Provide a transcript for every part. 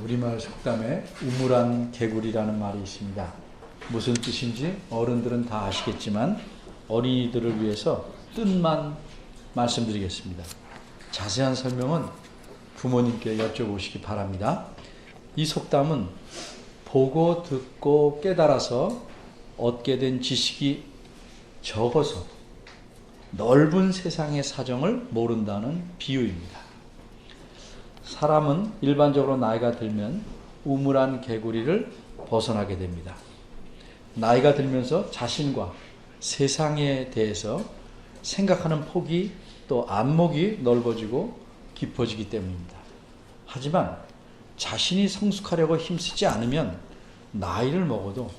우리말 속담에 우물안 개구리라는 말이 있습니다. 무슨 뜻인지 어른들은 다 아시겠지만 어린이들을 위해서 뜻만 말씀드리겠습니다. 자세한 설명은 부모님께 여쭤보시기 바랍니다. 이 속담은 보고 듣고 깨달아서 얻게 된 지식이 적어서 넓은 세상의 사정을 모른다는 비유입니다. 사람은 일반적으로 나이가 들면 우물안 개구리를 벗어나게 됩니다. 나이가 들면서 자신과 세상에 대해서 생각하는 폭이 또 안목이 넓어지고 깊어지기 때문입니다. 하지만 자신이 성숙하려고 힘쓰지 않으면 나이를 먹어도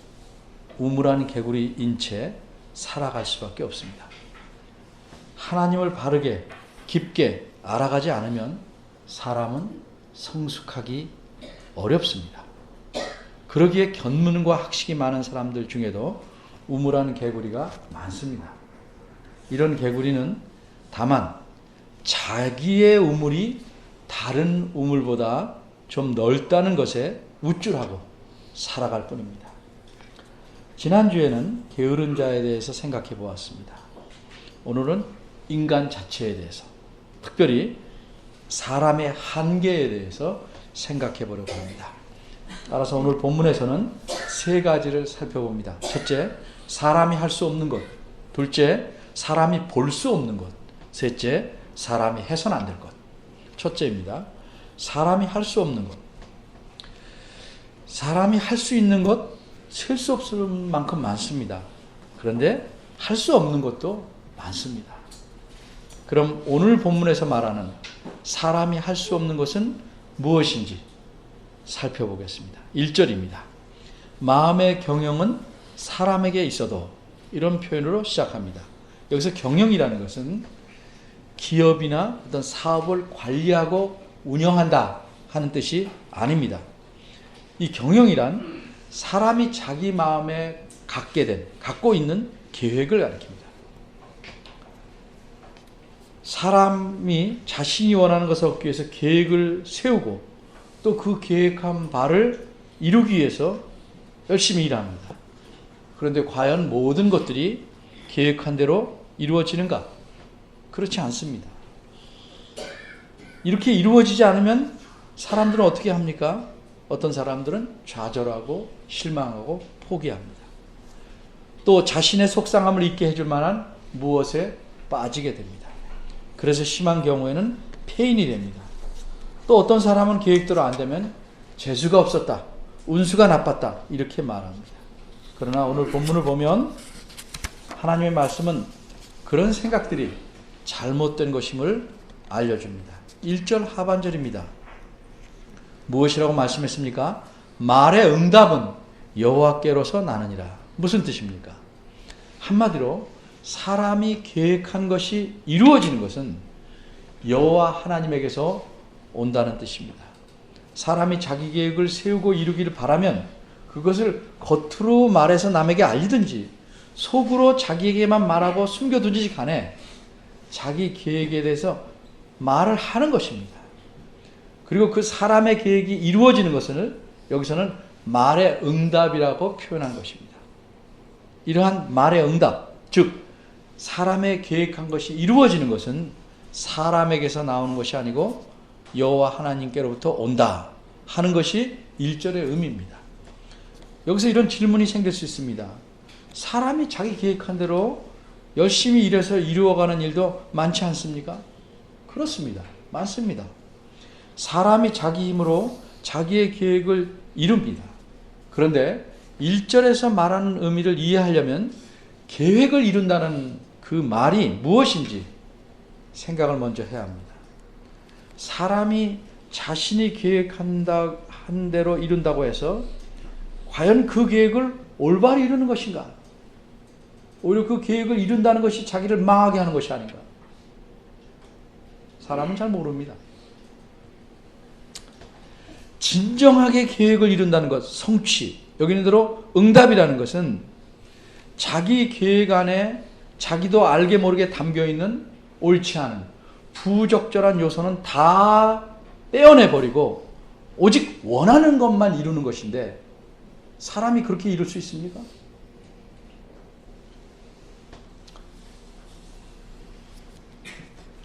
우물안 개구리인 채 살아갈 수밖에 없습니다. 하나님을 바르게 깊게 알아가지 않으면 사람은 성숙하기 어렵습니다. 그러기에 견문과 학식이 많은 사람들 중에도 우물안 개구리가 많습니다. 이런 개구리는 다만 자기의 우물이 다른 우물보다 좀 넓다는 것에 우쭐하고 살아갈 뿐입니다. 지난주에는 게으른 자에 대해서 생각해 보았습니다. 오늘은 인간 자체에 대해서, 특별히 사람의 한계에 대해서 생각해 보려고 합니다. 따라서 오늘 본문에서는 세 가지를 살펴봅니다. 첫째, 사람이 할 수 없는 것. 둘째, 사람이 볼 수 없는 것. 셋째, 사람이 해서는 안 될 것. 첫째입니다. 사람이 할 수 없는 것. 사람이 할 수 있는 것, 셀 수 없을 만큼 많습니다. 그런데 할 수 없는 것도 많습니다. 그럼 오늘 본문에서 말하는 사람이 할 수 없는 것은 무엇인지 살펴보겠습니다. 1절입니다. 마음의 경영은 사람에게 있어도, 이런 표현으로 시작합니다. 여기서 경영이라는 것은 기업이나 어떤 사업을 관리하고 운영한다 하는 뜻이 아닙니다. 이 경영이란 사람이 자기 마음에 갖고 있는 계획을 가리킵니다. 사람이 자신이 원하는 것을 얻기 위해서 계획을 세우고 또 그 계획한 바를 이루기 위해서 열심히 일합니다. 그런데 과연 모든 것들이 계획한 대로 이루어지는가? 그렇지 않습니다. 이렇게 이루어지지 않으면 사람들은 어떻게 합니까? 어떤 사람들은 좌절하고 실망하고 포기합니다. 또 자신의 속상함을 잊게 해줄 만한 무엇에 빠지게 됩니다. 그래서 심한 경우에는 폐인이 됩니다. 또 어떤 사람은 계획대로 안 되면 재수가 없었다, 운수가 나빴다 이렇게 말합니다. 그러나 오늘 본문을 보면 하나님의 말씀은 그런 생각들이 잘못된 것임을 알려줍니다. 1절 하반절입니다. 무엇이라고 말씀했습니까? 말의 응답은 여호와께로서 나느니라. 무슨 뜻입니까? 한마디로 사람이 계획한 것이 이루어지는 것은 여호와 하나님에게서 온다는 뜻입니다. 사람이 자기 계획을 세우고 이루기를 바라면 그것을 겉으로 말해서 남에게 알리든지 속으로 자기에게만 말하고 숨겨두지 간에 자기 계획에 대해서 말을 하는 것입니다. 그리고 그 사람의 계획이 이루어지는 것을 여기서는 말의 응답이라고 표현한 것입니다. 이러한 말의 응답, 즉 사람의 계획한 것이 이루어지는 것은 사람에게서 나오는 것이 아니고 여호와 하나님께로부터 온다 하는 것이 1절의 의미입니다. 여기서 이런 질문이 생길 수 있습니다. 사람이 자기 계획한 대로 열심히 일해서 이루어가는 일도 많지 않습니까? 그렇습니다. 많습니다. 사람이 자기 힘으로 자기의 계획을 이룹니다. 그런데 1절에서 말하는 의미를 이해하려면 계획을 이룬다는 그 말이 무엇인지 생각을 먼저 해야 합니다. 사람이 자신이 계획한 대로 이룬다고 해서 과연 그 계획을 올바로 이루는 것인가? 오히려 그 계획을 이룬다는 것이 자기를 망하게 하는 것이 아닌가? 사람은 잘 모릅니다. 진정하게 계획을 이룬다는 것, 성취, 여기 있는 대로 응답이라는 것은 자기 계획 안에 자기도 알게 모르게 담겨있는 옳지 않은 부적절한 요소는 다 떼어내버리고 오직 원하는 것만 이루는 것인데 사람이 그렇게 이룰 수 있습니까?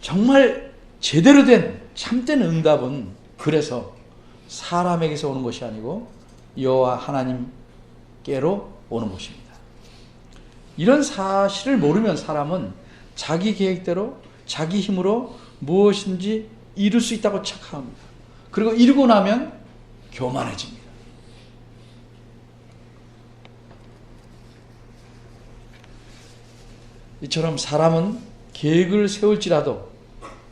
정말 제대로 된 참된 응답은 그래서 사람에게서 오는 것이 아니고 여호와 하나님께로 오는 것입니다. 이런 사실을 모르면 사람은 자기 계획대로 자기 힘으로 무엇인지 이룰 수 있다고 착각합니다. 그리고 이루고 나면 교만해집니다. 이처럼 사람은 계획을 세울지라도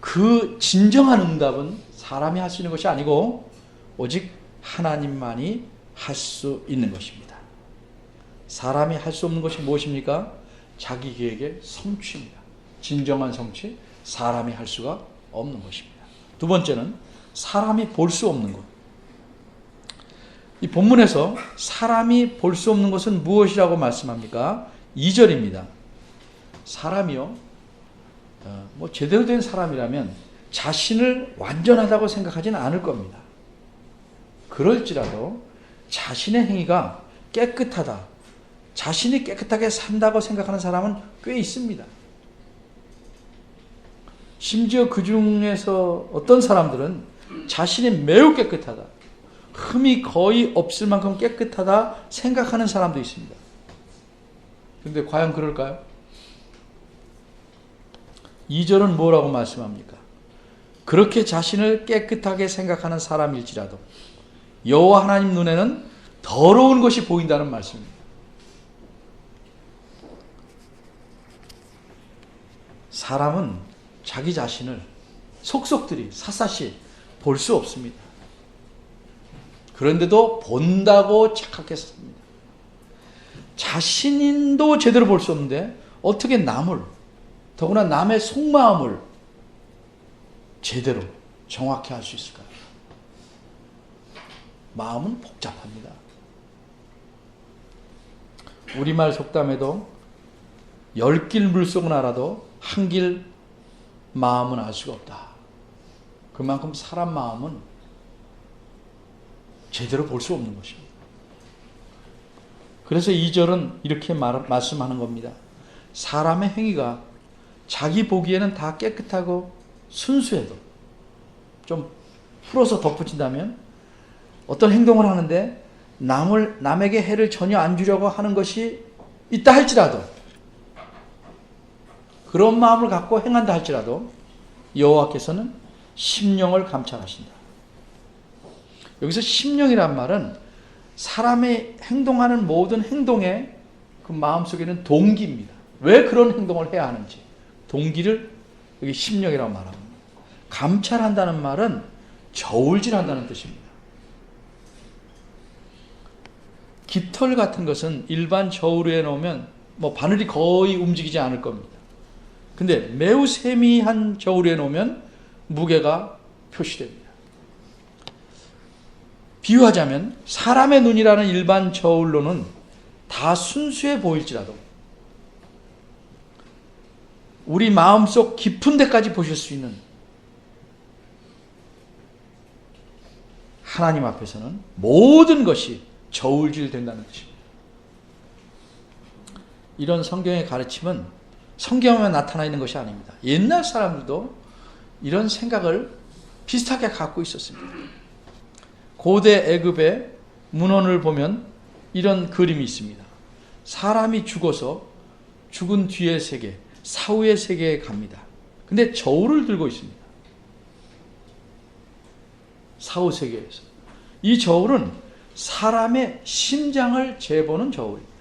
그 진정한 응답은 사람이 할 수 있는 것이 아니고 오직 하나님만이 할 수 있는 것입니다. 사람이 할 수 없는 것이 무엇입니까? 자기 계획의 성취입니다. 진정한 성취, 사람이 할 수가 없는 것입니다. 두 번째는 사람이 볼 수 없는 것. 이 본문에서 사람이 볼 수 없는 것은 무엇이라고 말씀합니까? 2절입니다. 사람이요, 제대로 된 사람이라면 자신을 완전하다고 생각하지는 않을 겁니다. 그럴지라도 자신의 행위가 깨끗하다, 자신이 깨끗하게 산다고 생각하는 사람은 꽤 있습니다. 심지어 그 중에서 어떤 사람들은 자신이 매우 깨끗하다, 흠이 거의 없을 만큼 깨끗하다 생각하는 사람도 있습니다. 그런데 과연 그럴까요? 2절은 뭐라고 말씀합니까? 그렇게 자신을 깨끗하게 생각하는 사람일지라도 여호와 하나님 눈에는 더러운 것이 보인다는 말씀입니다. 사람은 자기 자신을 속속들이 샅샅이 볼 수 없습니다. 그런데도 본다고 착각했습니다. 자신도 제대로 볼 수 없는데 어떻게 남을, 더구나 남의 속마음을 제대로 정확히 할 수 있을까요? 마음은 복잡합니다. 우리말 속담에도 10길 물속은 알아도 한 길 마음은 알 수가 없다. 그만큼 사람 마음은 제대로 볼 수 없는 것입니다. 그래서 2절은 이렇게 말씀하는 겁니다. 사람의 행위가 자기 보기에는 다 깨끗하고 순수해도, 좀 풀어서 덧붙인다면 어떤 행동을 하는데 남에게 해를 전혀 안 주려고 하는 것이 있다 할지라도, 그런 마음을 갖고 행한다 할지라도 여호와께서는 심령을 감찰하신다. 여기서 심령이란 말은 사람의 행동하는 모든 행동의 그 마음속에는 동기입니다. 왜 그런 행동을 해야 하는지 동기를 여기 심령이라고 말합니다. 감찰한다는 말은 저울질한다는 뜻입니다. 깃털 같은 것은 일반 저울 위에 놓으면 바늘이 거의 움직이지 않을 겁니다. 근데 매우 세미한 저울 위에 놓으면 무게가 표시됩니다. 비유하자면 사람의 눈이라는 일반 저울로는 다 순수해 보일지라도 우리 마음속 깊은 데까지 보실 수 있는 하나님 앞에서는 모든 것이 저울질 된다는 뜻입니다. 이런 성경의 가르침은 성경에만 나타나 있는 것이 아닙니다. 옛날 사람들도 이런 생각을 비슷하게 갖고 있었습니다. 고대 애굽의 문헌을 보면 이런 그림이 있습니다. 사람이 죽어서 죽은 뒤의 세계, 사후의 세계에 갑니다. 근데 저울을 들고 있습니다. 사후 세계에서. 이 저울은 사람의 심장을 재보는 저울입니다.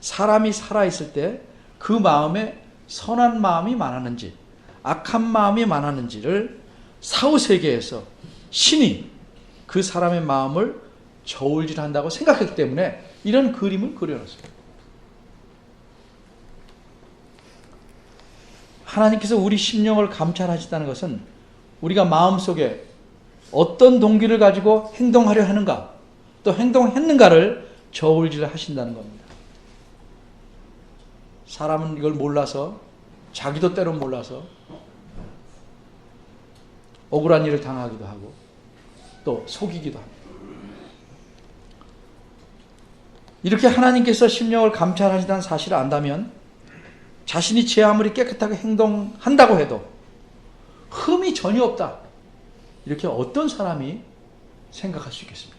사람이 살아있을 때 그 마음에 선한 마음이 많았는지 악한 마음이 많았는지를 사후 세계에서 신이 그 사람의 마음을 저울질한다고 생각했기 때문에 이런 그림을 그려놨습니다. 하나님께서 우리 심령을 감찰하시다는 것은 우리가 마음속에 어떤 동기를 가지고 행동하려 하는가, 또 행동했는가를 저울질을 하신다는 겁니다. 사람은 이걸 몰라서, 자기도 때론 몰라서 억울한 일을 당하기도 하고, 또 속이기도 합니다. 이렇게 하나님께서 심령을 감찰하신다는 사실을 안다면 자신이 제 아무리 깨끗하게 행동한다고 해도 흠이 전혀 없다, 이렇게 어떤 사람이 생각할 수 있겠습니까?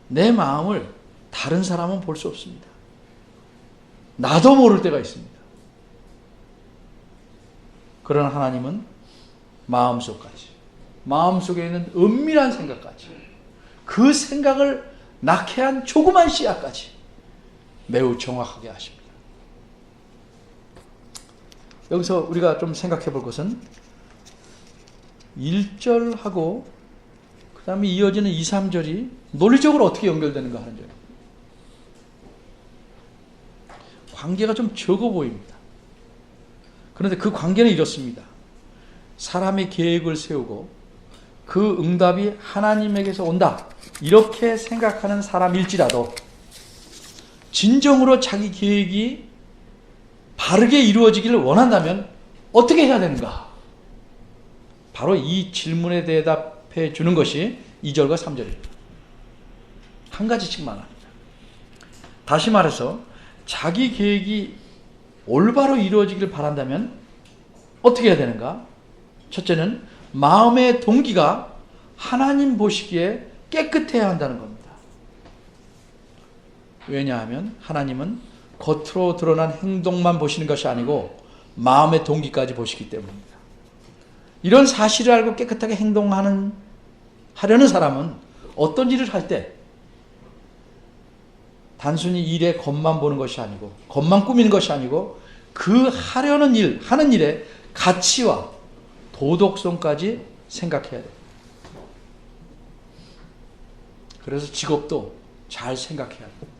내 마음을 다른 사람은 볼 수 없습니다. 나도 모를 때가 있습니다. 그러나 하나님은 마음속에 있는 은밀한 생각까지, 그 생각을 낳게 한 조그만 씨앗까지 매우 정확하게 아십니다. 여기서 우리가 좀 생각해 볼 것은 1절하고 그 다음에 이어지는 2, 3절이 논리적으로 어떻게 연결되는가 하는 점. 관계가 좀 적어 보입니다. 그런데 그 관계는 이렇습니다. 사람의 계획을 세우고 그 응답이 하나님에게서 온다, 이렇게 생각하는 사람일지라도 진정으로 자기 계획이 바르게 이루어지기를 원한다면 어떻게 해야 되는가? 바로 이 질문에 대답해 주는 것이 2절과 3절입니다. 한 가지씩만 합니다. 다시 말해서 자기 계획이 올바로 이루어지기를 바란다면 어떻게 해야 되는가? 첫째는 마음의 동기가 하나님 보시기에 깨끗해야 한다는 겁니다. 왜냐하면 하나님은 겉으로 드러난 행동만 보시는 것이 아니고 마음의 동기까지 보시기 때문입니다. 이런 사실을 알고 깨끗하게 하려는 사람은 어떤 일을 할 때 단순히 일에 겉만 보는 것이 아니고, 겉만 꾸미는 것이 아니고, 그 하려는 일, 하는 일의 가치와 도덕성까지 생각해야 돼요. 그래서 직업도 잘 생각해야 돼요.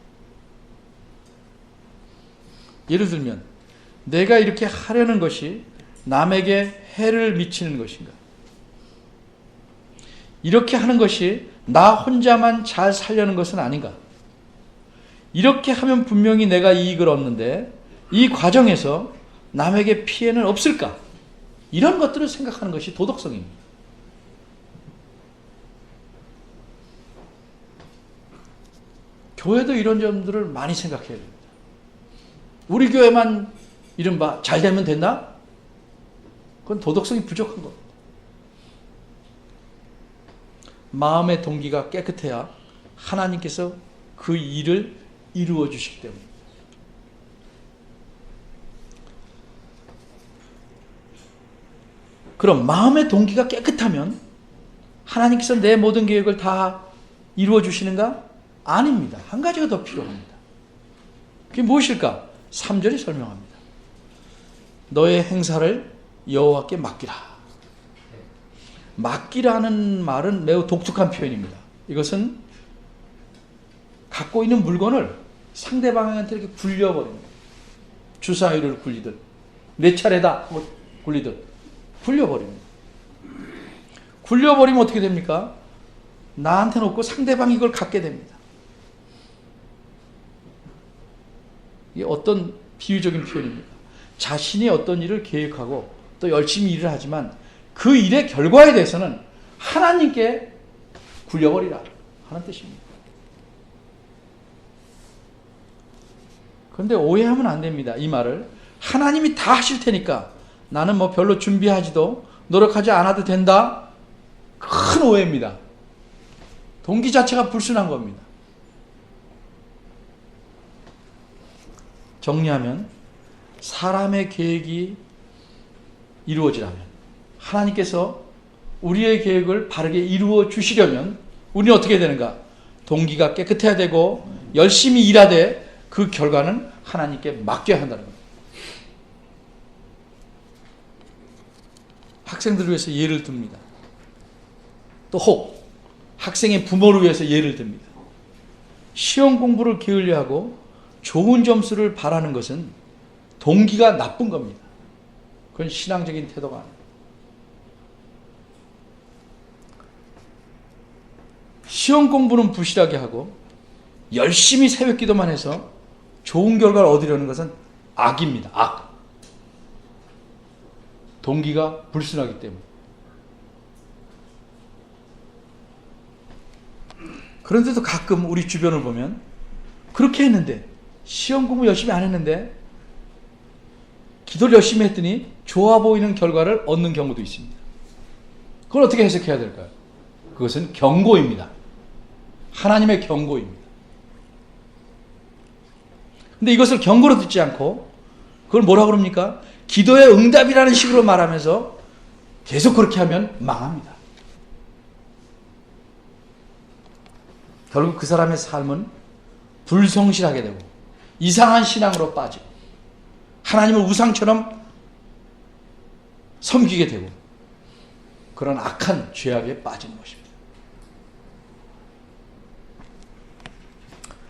예를 들면 내가 이렇게 하려는 것이 남에게 해를 미치는 것인가? 이렇게 하는 것이 나 혼자만 잘 살려는 것은 아닌가? 이렇게 하면 분명히 내가 이익을 얻는데 이 과정에서 남에게 피해는 없을까? 이런 것들을 생각하는 것이 도덕성입니다. 교회도 이런 점들을 많이 생각해야 됩니다. 우리 교회만 이른바 잘 되면 된다? 그건 도덕성이 부족한 겁니다. 마음의 동기가 깨끗해야 하나님께서 그 일을 이루어 주시기 때문입니다. 그럼 마음의 동기가 깨끗하면 하나님께서 내 모든 계획을 다 이루어 주시는가? 아닙니다. 한 가지가 더 필요합니다. 그게 무엇일까? 3절이 설명합니다. 너의 행사를 여호와께 맡기라. 맡기라는 말은 매우 독특한 표현입니다. 이것은 갖고 있는 물건을 상대방한테 이렇게 굴려버립니다. 주사위를 굴리듯, 내 차례다 하고 굴리듯 굴려버립니다. 굴려버리면 어떻게 됩니까? 나한테 놓고 상대방이 이걸 갖게 됩니다. 이게 어떤 비유적인 표현입니까? 자신이 어떤 일을 계획하고 또 열심히 일을 하지만 그 일의 결과에 대해서는 하나님께 굴려버리라 하는 뜻입니다. 그런데 오해하면 안 됩니다. 이 말을 하나님이 다 하실 테니까 나는 뭐 별로 준비하지도 노력하지 않아도 된다? 큰 오해입니다. 동기 자체가 불순한 겁니다. 정리하면 사람의 계획이 이루어지라면, 하나님께서 우리의 계획을 바르게 이루어 주시려면 우리는 어떻게 되는가? 동기가 깨끗해야 되고 열심히 일하되 그 결과는 하나님께 맡겨야 한다는 겁니다. 학생들을 위해서 예를 듭니다. 또 혹 학생의 부모를 위해서 예를 듭니다. 시험 공부를 게을리하고 좋은 점수를 바라는 것은 동기가 나쁜 겁니다. 그건 신앙적인 태도가 아닙니다. 시험 공부는 부실하게 하고 열심히 새벽 기도만 해서 좋은 결과를 얻으려는 것은 악입니다. 악. 동기가 불순하기 때문에. 그런데도 가끔 우리 주변을 보면 그렇게 했는데, 시험 공부 열심히 안 했는데 기도를 열심히 했더니 좋아 보이는 결과를 얻는 경우도 있습니다. 그걸 어떻게 해석해야 될까요? 그것은 경고입니다. 하나님의 경고입니다. 근데 이것을 경고로 듣지 않고 그걸 뭐라 그럽니까? 기도의 응답이라는 식으로 말하면서 계속 그렇게 하면 망합니다. 결국 그 사람의 삶은 불성실하게 되고 이상한 신앙으로 빠지고 하나님을 우상처럼 섬기게 되고 그런 악한 죄악에 빠지는 것입니다.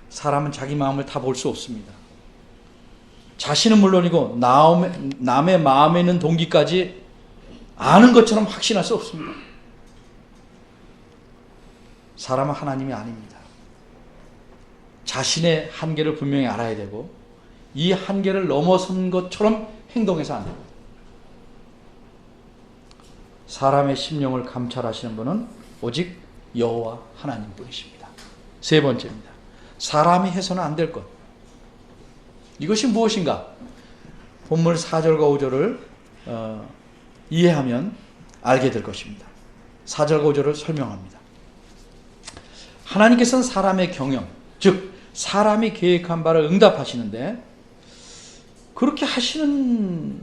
사람은 자기 마음을 다 볼 수 없습니다. 자신은 물론이고 남의 마음에 있는 동기까지 아는 것처럼 확신할 수 없습니다. 사람은 하나님이 아닙니다. 자신의 한계를 분명히 알아야 되고 이 한계를 넘어선 것처럼 행동해서 안 됩니다. 사람의 심령을 감찰하시는 분은 오직 여호와 하나님뿐이십니다. 세 번째입니다. 사람이 해서는 안 될 것. 이것이 무엇인가? 본문 4절과 5절을 이해하면 알게 될 것입니다. 4절과 5절을 설명합니다. 하나님께서는 사람의 경영, 즉 사람이 계획한 바를 응답하시는데 그렇게 하시는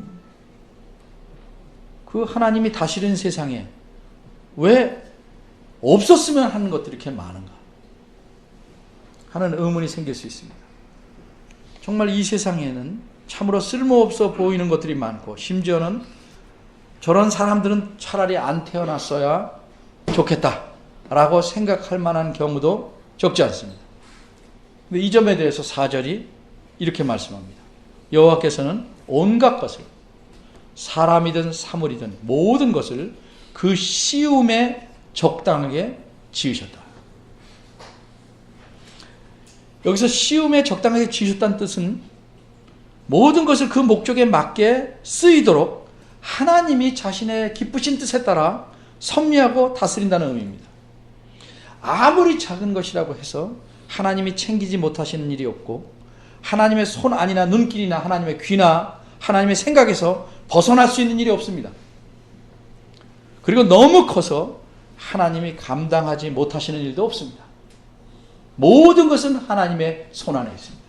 그 하나님이 다스리는 세상에 왜 없었으면 하는 것들이 이렇게 많은가 하는 의문이 생길 수 있습니다. 정말 이 세상에는 참으로 쓸모없어 보이는 것들이 많고 심지어는 저런 사람들은 차라리 안 태어났어야 좋겠다라고 생각할 만한 경우도 적지 않습니다. 근데 이 점에 대해서 4절이 이렇게 말씀합니다. 여호와께서는 온갖 것을 사람이든 사물이든 모든 것을 그 시음에 적당하게 지으셨다. 여기서 시음에 적당하게 지으셨다는 뜻은 모든 것을 그 목적에 맞게 쓰이도록 하나님이 자신의 기쁘신 뜻에 따라 섭리하고 다스린다는 의미입니다. 아무리 작은 것이라고 해서 하나님이 챙기지 못하시는 일이 없고 하나님의 손 안이나 눈길이나 하나님의 귀나 하나님의 생각에서 벗어날 수 있는 일이 없습니다. 그리고 너무 커서 하나님이 감당하지 못하시는 일도 없습니다. 모든 것은 하나님의 손 안에 있습니다.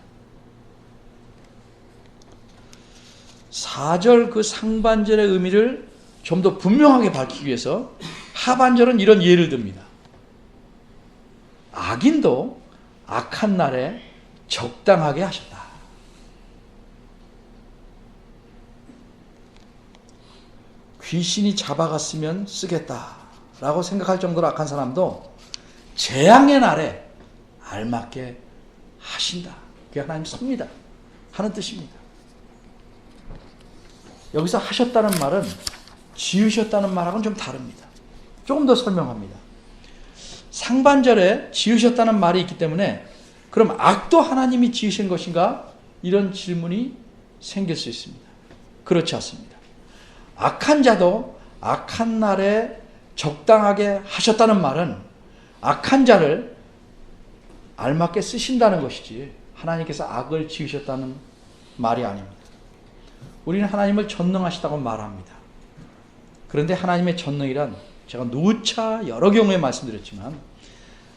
4절 그 상반절의 의미를 좀 더 분명하게 밝히기 위해서 하반절은 이런 예를 듭니다. 악인도 악한 날에 적당하게 하셨다. 귀신이 잡아갔으면 쓰겠다라고 생각할 정도로 악한 사람도 재앙의 날에 알맞게 하신다. 그게 하나님 섭니다 하는 뜻입니다. 여기서 하셨다는 말은 지으셨다는 말하고는 좀 다릅니다. 조금 더 설명합니다. 상반절에 지으셨다는 말이 있기 때문에 그럼 악도 하나님이 지으신 것인가? 이런 질문이 생길 수 있습니다. 그렇지 않습니다. 악한 자도 악한 날에 적당하게 하셨다는 말은 악한 자를 알맞게 쓰신다는 것이지 하나님께서 악을 지으셨다는 말이 아닙니다. 우리는 하나님을 전능하시다고 말합니다. 그런데 하나님의 전능이란 제가 누차 여러 경우에 말씀드렸지만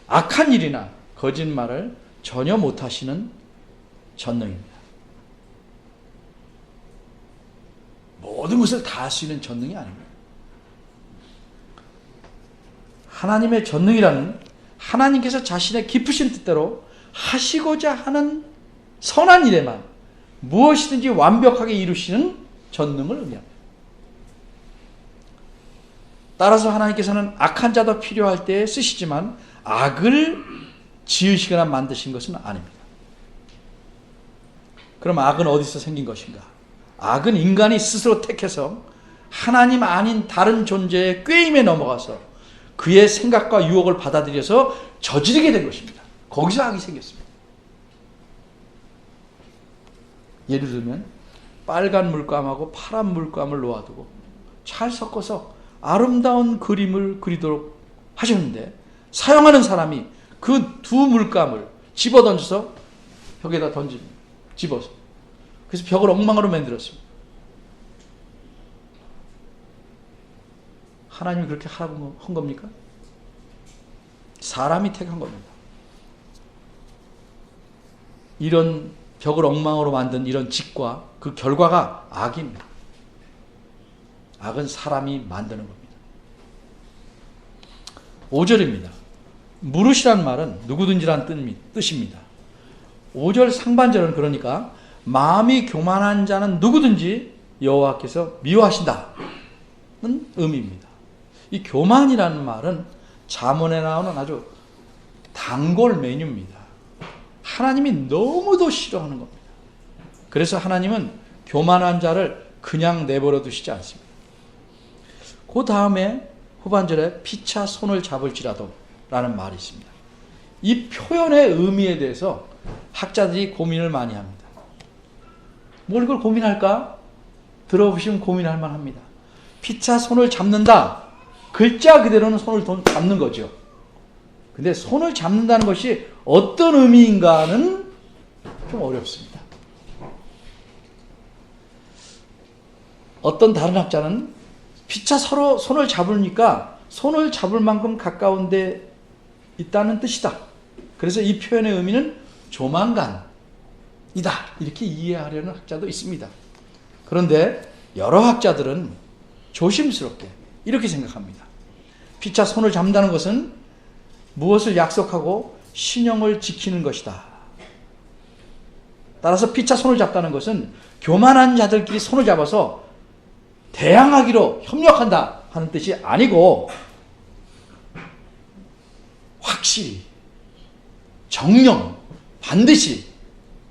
악한 일이나 거짓말을 전혀 못하시는 전능입니다. 모든 것을 다 할 수 있는 전능이 아닙니다. 하나님의 전능이라는 하나님께서 자신의 깊으신 뜻대로 하시고자 하는 선한 일에만 무엇이든지 완벽하게 이루시는 전능을 의미합니다. 따라서 하나님께서는 악한 자도 필요할 때 쓰시지만 악을 지으시거나 만드신 것은 아닙니다. 그럼 악은 어디서 생긴 것인가? 악은 인간이 스스로 택해서 하나님 아닌 다른 존재의 꾀임에 넘어가서 그의 생각과 유혹을 받아들여서 저지르게 된 것입니다. 거기서 악이 생겼습니다. 예를 들면 빨간 물감하고 파란 물감을 놓아두고 잘 섞어서 아름다운 그림을 그리도록 하셨는데 사용하는 사람이 그 두 물감을 집어 던져서 벽에다 던집니다. 집어서. 그래서 벽을 엉망으로 만들었습니다. 하나님이 그렇게 하라고 한 겁니까? 사람이 택한 겁니다. 이런 벽을 엉망으로 만든 이런 짓과 그 결과가 악입니다. 악은 사람이 만드는 겁니다. 5절입니다. 무릇이란 말은 누구든지란 뜻입니다. 5절 상반절은 그러니까 마음이 교만한 자는 누구든지 여호와께서 미워하신다는 의미입니다. 이 교만이라는 말은 잠언에 나오는 아주 단골 메뉴입니다. 하나님이 너무도 싫어하는 겁니다. 그래서 하나님은 교만한 자를 그냥 내버려 두시지 않습니다. 그 다음에 후반절에 피차 손을 잡을지라도 라는 말이 있습니다. 이 표현의 의미에 대해서 학자들이 고민을 많이 합니다. 뭘 이걸 고민할까? 들어보시면 고민할 만합니다. 피차 손을 잡는다. 글자 그대로는 손을 잡는 거죠. 근데 손을 잡는다는 것이 어떤 의미인가는 좀 어렵습니다. 어떤 다른 학자는 피차 서로 손을 잡으니까 손을 잡을 만큼 가까운 데 있다는 뜻이다. 그래서 이 표현의 의미는 조만간이다. 이렇게 이해하려는 학자도 있습니다. 그런데 여러 학자들은 조심스럽게 이렇게 생각합니다. 피차 손을 잡는다는 것은 무엇을 약속하고 신용을 지키는 것이다. 따라서 피차 손을 잡다는 것은 교만한 자들끼리 손을 잡아서 대항하기로 협력한다 하는 뜻이 아니고 확실히, 정령, 반드시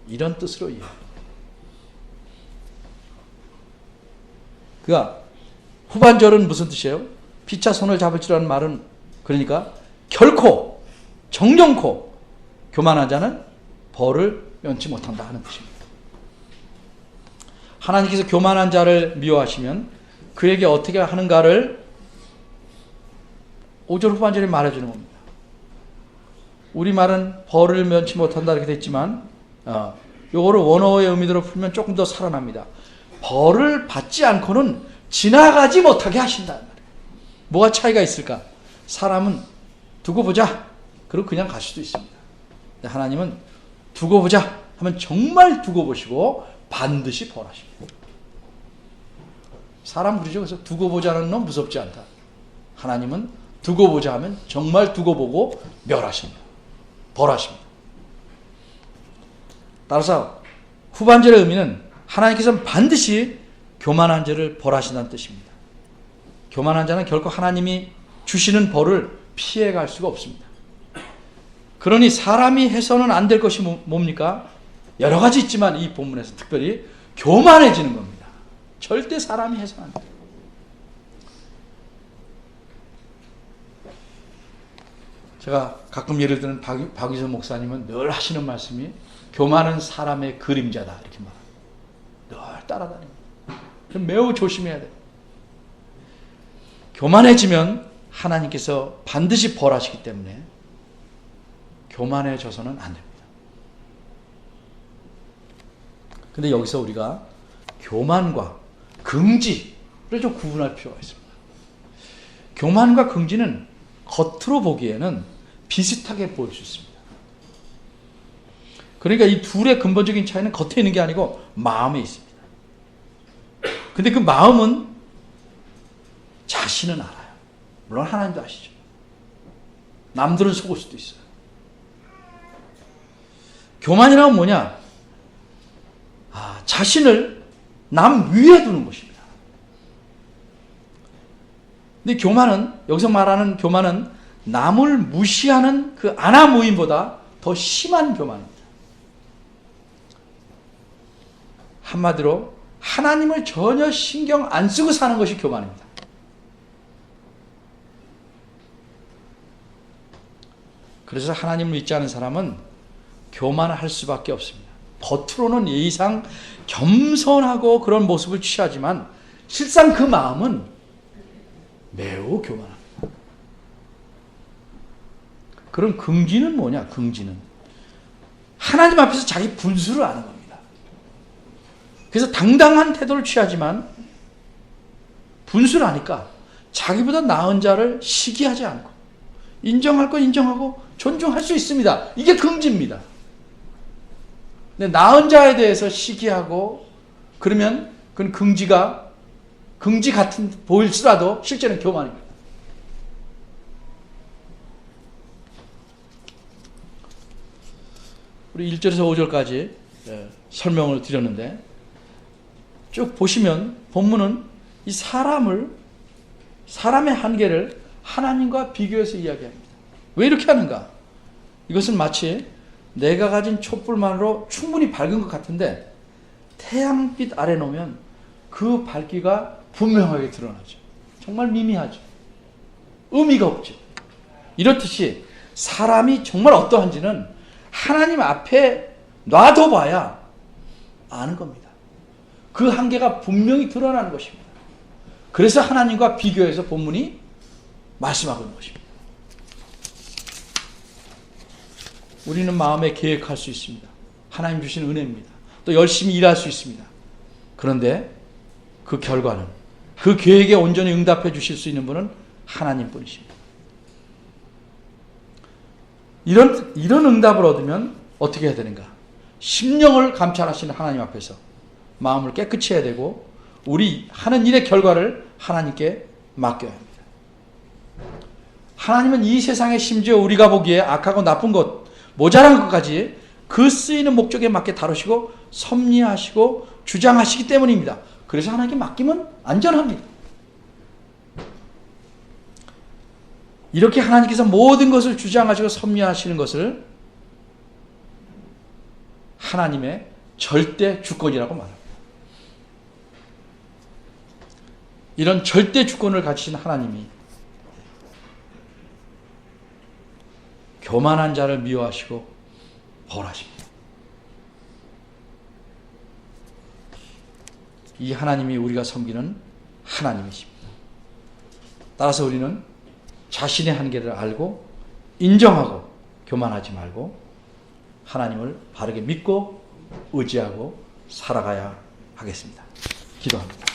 이런 뜻으로 이해합니다. 그가 후반절은 무슨 뜻이에요? 피차 손을 잡을지라는 말은 그러니까 결코, 정령코 교만한 자는 벌을 면치 못한다 하는 뜻입니다. 하나님께서 교만한 자를 미워하시면 그에게 어떻게 하는가를 5절 후반절에 말해주는 겁니다. 우리말은 벌을 면치 못한다 이렇게 됐지만 요거를 원어의 의미대로 풀면 조금 더 살아납니다. 벌을 받지 않고는 지나가지 못하게 하신다는 말이에요. 뭐가 차이가 있을까? 사람은 두고 보자 그리고 그냥 갈 수도 있습니다. 하나님은 두고 보자 하면 정말 두고 보시고 반드시 벌하십니다. 사람 그러죠. 그래서 두고 보자는 놈 무섭지 않다. 하나님은 두고 보자 하면 정말 두고 보고 멸하십니다. 벌하십니다. 따라서 후반절의 의미는 하나님께서는 반드시 교만한 자를 벌하신다는 뜻입니다. 교만한 자는 결코 하나님이 주시는 벌을 피해갈 수가 없습니다. 그러니 사람이 해서는 안 될 것이 뭡니까? 여러 가지 있지만 이 본문에서 특별히 교만해지는 겁니다. 절대 사람이 해서는 안 돼요. 제가 가끔 예를 들은 박유선 목사님은 늘 하시는 말씀이 교만은 사람의 그림자다 이렇게 말합니다. 늘 따라다닙니다. 매우 조심해야 돼요. 교만해지면 하나님께서 반드시 벌하시기 때문에 교만해져서는 안 됩니다. 근데 여기서 우리가 교만과 긍지를 좀 구분할 필요가 있습니다. 교만과 긍지는 겉으로 보기에는 비슷하게 보일 수 있습니다. 그러니까 이 둘의 근본적인 차이는 겉에 있는 게 아니고 마음에 있습니다. 근데 그 마음은 자신은 알아요. 물론 하나님도 아시죠. 남들은 속을 수도 있어요. 교만이란 뭐냐? 자신을 남 위에 두는 것입니다. 근데 교만은, 여기서 말하는 교만은 남을 무시하는 그 아나무인보다 더 심한 교만입니다. 한마디로 하나님을 전혀 신경 안 쓰고 사는 것이 교만입니다. 그래서 하나님을 믿지 않은 사람은 교만할 수밖에 없습니다. 겉으로는 예의상 겸손하고 그런 모습을 취하지만 실상 그 마음은 매우 교만합니다. 그럼 긍지는 뭐냐? 긍지는 하나님 앞에서 자기 분수를 아는 겁니다. 그래서 당당한 태도를 취하지만 분수를 아니까 자기보다 나은 자를 시기하지 않고 인정할 건 인정하고 존중할 수 있습니다. 이게 긍지입니다. 근데 나은 자에 대해서 시기하고 그러면 그건 긍지 같은 보일지라도 실제는 교만입니다. 우리 1절에서 5절까지 설명을 드렸는데 쭉 보시면 본문은 이 사람의 한계를 하나님과 비교해서 이야기합니다. 왜 이렇게 하는가? 이것은 마치 내가 가진 촛불만으로 충분히 밝은 것 같은데 태양빛 아래 놓으면 그 밝기가 분명하게 드러나죠. 정말 미미하죠. 의미가 없죠. 이렇듯이 사람이 정말 어떠한지는 하나님 앞에 놔둬봐야 아는 겁니다. 그 한계가 분명히 드러나는 것입니다. 그래서 하나님과 비교해서 본문이 말씀하고 있는 것입니다. 우리는 마음에 계획할 수 있습니다. 하나님 주신 은혜입니다. 또 열심히 일할 수 있습니다. 그런데 그 결과는 그 계획에 온전히 응답해 주실 수 있는 분은 하나님뿐이십니다. 이런 응답을 얻으면 어떻게 해야 되는가? 심령을 감찰하시는 하나님 앞에서 마음을 깨끗이 해야 되고 우리 하는 일의 결과를 하나님께 맡겨야 합니다. 하나님은 이 세상에 심지어 우리가 보기에 악하고 나쁜 것, 모자란 것까지 그 쓰이는 목적에 맞게 다루시고 섭리하시고 주장하시기 때문입니다. 그래서 하나님께 맡기면 안전합니다. 이렇게 하나님께서 모든 것을 주장하시고 섭리하시는 것을 하나님의 절대 주권이라고 말합니다. 이런 절대 주권을 가지신 하나님이 교만한 자를 미워하시고 벌하십니다. 이 하나님이 우리가 섬기는 하나님이십니다. 따라서 우리는 자신의 한계를 알고 인정하고 교만하지 말고 하나님을 바르게 믿고 의지하고 살아가야 하겠습니다. 기도합니다.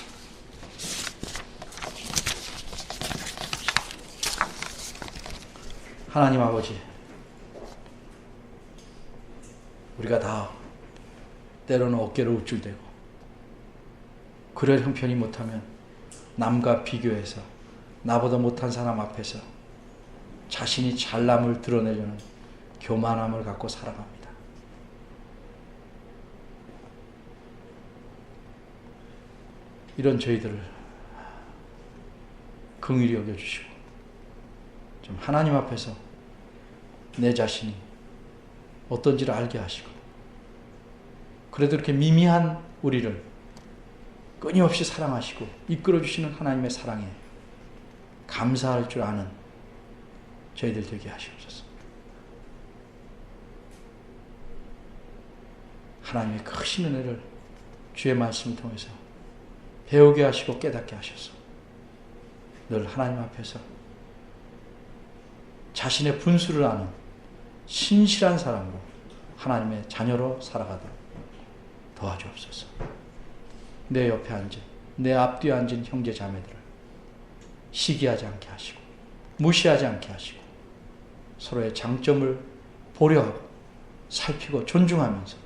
하나님 아버지, 우리가 다 때로는 어깨를 우쭐대고 그럴 형편이 못하면 남과 비교해서 나보다 못한 사람 앞에서 자신이 잘남을 드러내려는 교만함을 갖고 살아갑니다. 이런 저희들을 긍휼히 여겨주시고 좀 하나님 앞에서 내 자신이 어떤지를 알게 하시고 그래도 이렇게 미미한 우리를 끊임없이 사랑하시고 이끌어주시는 하나님의 사랑에 감사할 줄 아는 저희들 되게 하시옵소서. 하나님의 크신 은혜를 주의 말씀을 통해서 배우게 하시고 깨닫게 하셔서 늘 하나님 앞에서 자신의 분수를 아는 신실한 사람으로 하나님의 자녀로 살아가도록 도와주옵소서. 내 옆에 앉은, 내 앞뒤에 앉은 형제 자매들을 시기하지 않게 하시고 무시하지 않게 하시고 서로의 장점을 보려하고 살피고 존중하면서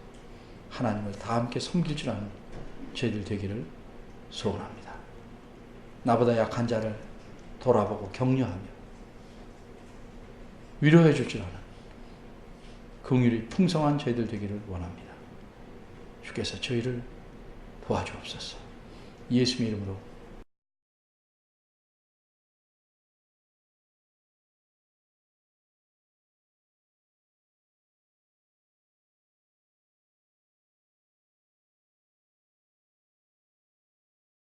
하나님을 다 함께 섬길 줄 아는 저희들 되기를 소원합니다. 나보다 약한 자를 돌아보고 격려하며 위로해 줄 줄 아는 긍휼이 풍성한 저희들 되기를 원합니다. 주께서 저희를 도와주옵소서. 예수님의 이름으로